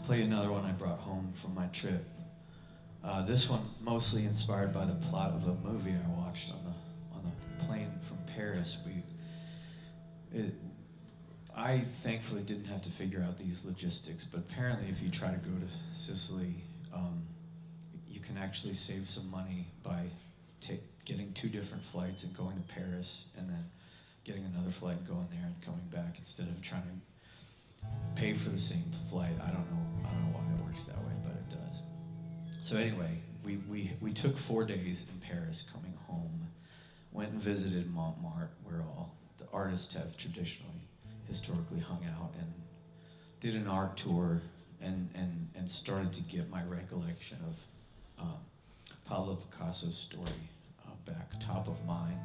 play another one I brought home from my trip. This one mostly inspired by the plot of a movie I watched on the plane from Paris. I thankfully didn't have to figure out these logistics, but apparently if you try to go to Sicily, you can actually save some money by getting 2 different flights and going to Paris, and then getting another flight and going there and coming back instead of trying to pay for the same flight. I don't know why it works that way, but it does. So anyway, we took 4 days in Paris coming home, went and visited Montmartre, where all the artists have historically hung out, and did an art tour, and started to get my recollection of Pablo Picasso's story back top of mind,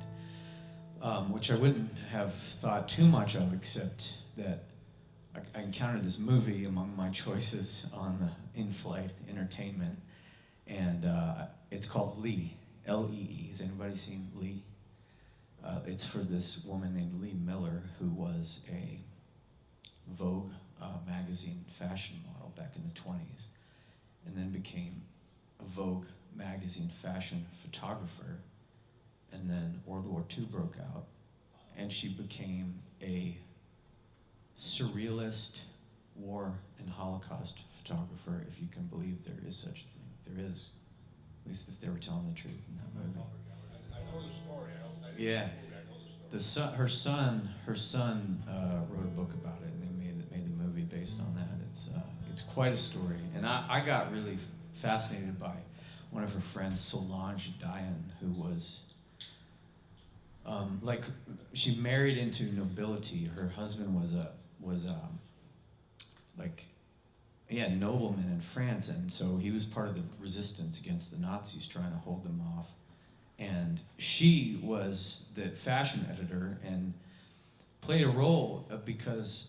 which I wouldn't have thought too much of, except that I encountered this movie among my choices on the in-flight entertainment, and it's called Lee, L-E-E. Has anybody seen Lee? It's for this woman named Lee Miller, who was a Vogue magazine fashion model back in the 20s, and then became a Vogue magazine fashion photographer, and then World War II broke out, and she became a surrealist war and Holocaust photographer, if you can believe there is such a thing. There is, at least if they were telling the truth in that movie. I know the story. Yeah. Her son wrote a book about it, and they made the movie based on that. It's quite a story, and I got really fascinated by one of her friends, Solange Diane, who was she married into nobility. Her husband was nobleman in France, and so he was part of the resistance against the Nazis, trying to hold them off. And she was the fashion editor and played a role because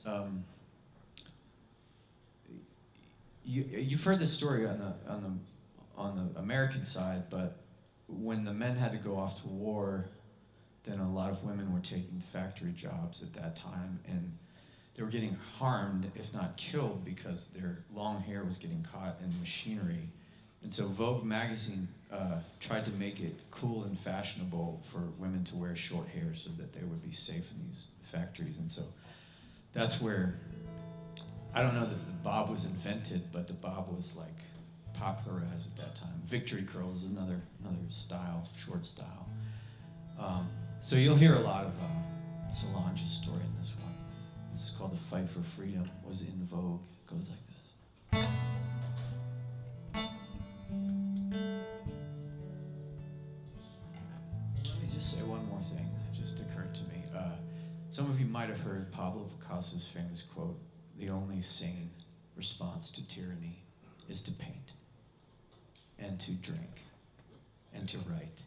you've heard this story on the American side, but when the men had to go off to war, then a lot of women were taking factory jobs at that time, and they were getting harmed, if not killed, because their long hair was getting caught in machinery. And so Vogue magazine tried to make it cool and fashionable for women to wear short hair so that they would be safe in these factories. And so that's where, I don't know if the bob was invented, but the bob was like popularized at that time. Victory curls is another style, short style. So you'll hear a lot of Solange's story in this one. This is called The Fight for Freedom, was in Vogue. It goes like this. Let me just say one more thing that just occurred to me. Some of you might have heard Pablo Picasso's famous quote, "The only sane response to tyranny is to paint and to drink and to write."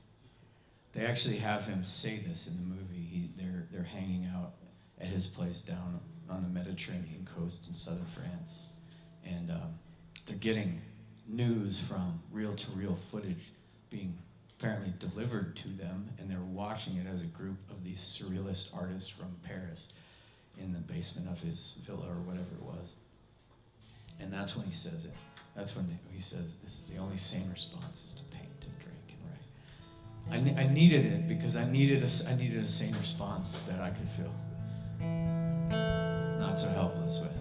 They actually have him say this in the movie. They're hanging out at his place down on the Mediterranean coast in southern France, and they're getting news from reel-to-reel footage being apparently delivered to them, and they're watching it as a group of these surrealist artists from Paris in the basement of his villa or whatever it was. And that's when he says it. That's when he says, "This is the only sane response is to paint and drink and write." I needed it because I needed a sane response that I could feel not so helpless with.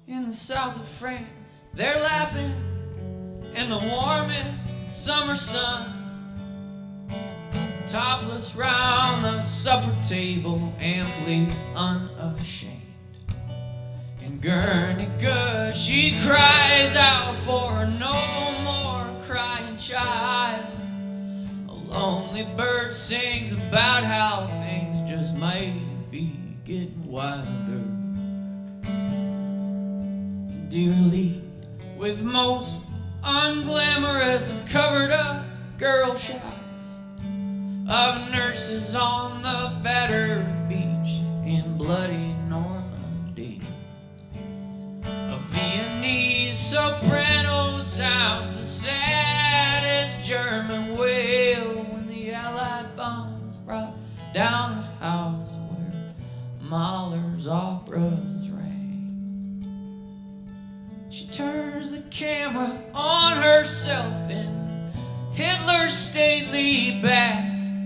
In the south of France, they're laughing in the warmest summer sun, topless round the supper table, amply unashamed. In Guernica, she cries out for no more crying child. A lonely bird sings about how things just might be getting wilder. Do lead with most unglamorous of covered up girl shots of nurses on the battered beach in bloody Normandy. A Viennese soprano sounds the saddest German wail when the Allied bombs brought down the house leave Bath,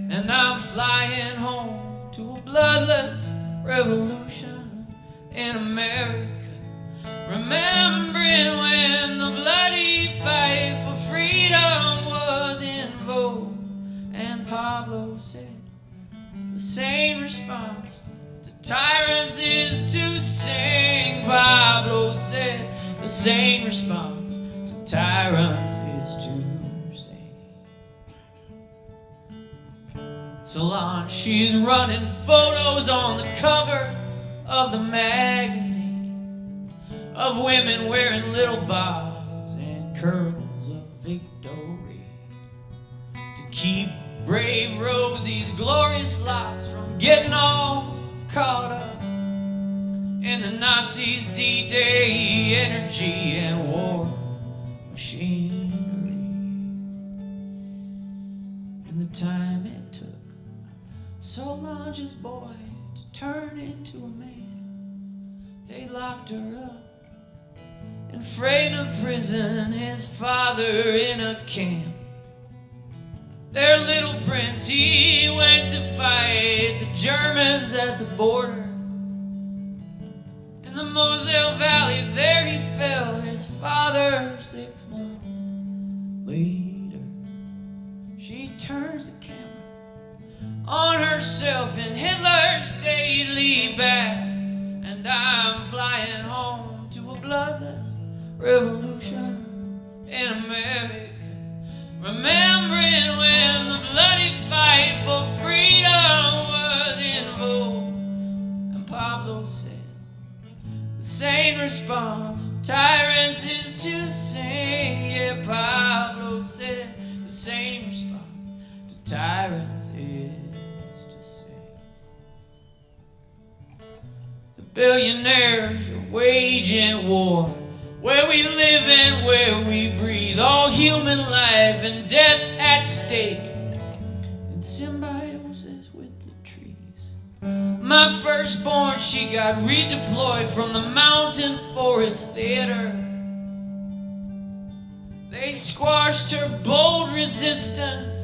and I'm flying home to a bloodless revolution in America. Remembering when the bloody fight for freedom was in vogue, and Pablo said the sane response to tyrants is to sing. Pablo said the sane response to tyrants is to sing. Solange, she's running photos on the cover of the magazine of women wearing little bobs and curls of victory to keep brave Rosie's glorious locks from getting all caught up in the Nazis' D-Day energy and war machinery. And the time it took Solange's boy to turn into a man, they locked her up in Freyna prison, his father in a camp. Their little prince, he went to fight the Germans at the border. In the Moselle Valley, there he fell, his father 6 months later. She turns the camera on herself in Hitler's stately bath, and I'm flying home to a bloodless revolution in America. Remembering when the bloody fight for freedom was in vogue, and Pablo said the sane response to tyrants is to sing. Yeah, Pablo said the sane response to tyrants is to sing. The billionaires are waging war where we live and where we breathe, all human life and death at stake, in symbiosis with the trees. My firstborn, she got redeployed from the Mountain Forest Theater. They squashed her bold resistance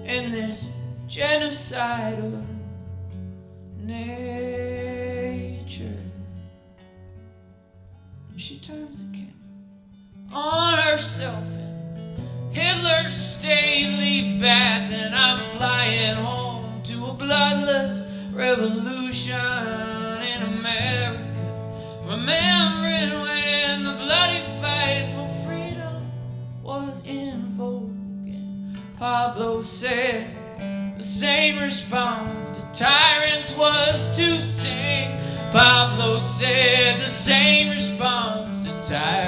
in this genocide of nature. She turns the camera on herself in Hitler's stately bath, and I'm flying home to a bloodless revolution in America. Remembering when the bloody fight for freedom was in vogue, and Pablo said the same response to tyrants was to sing. Pablo said the same response to tyrants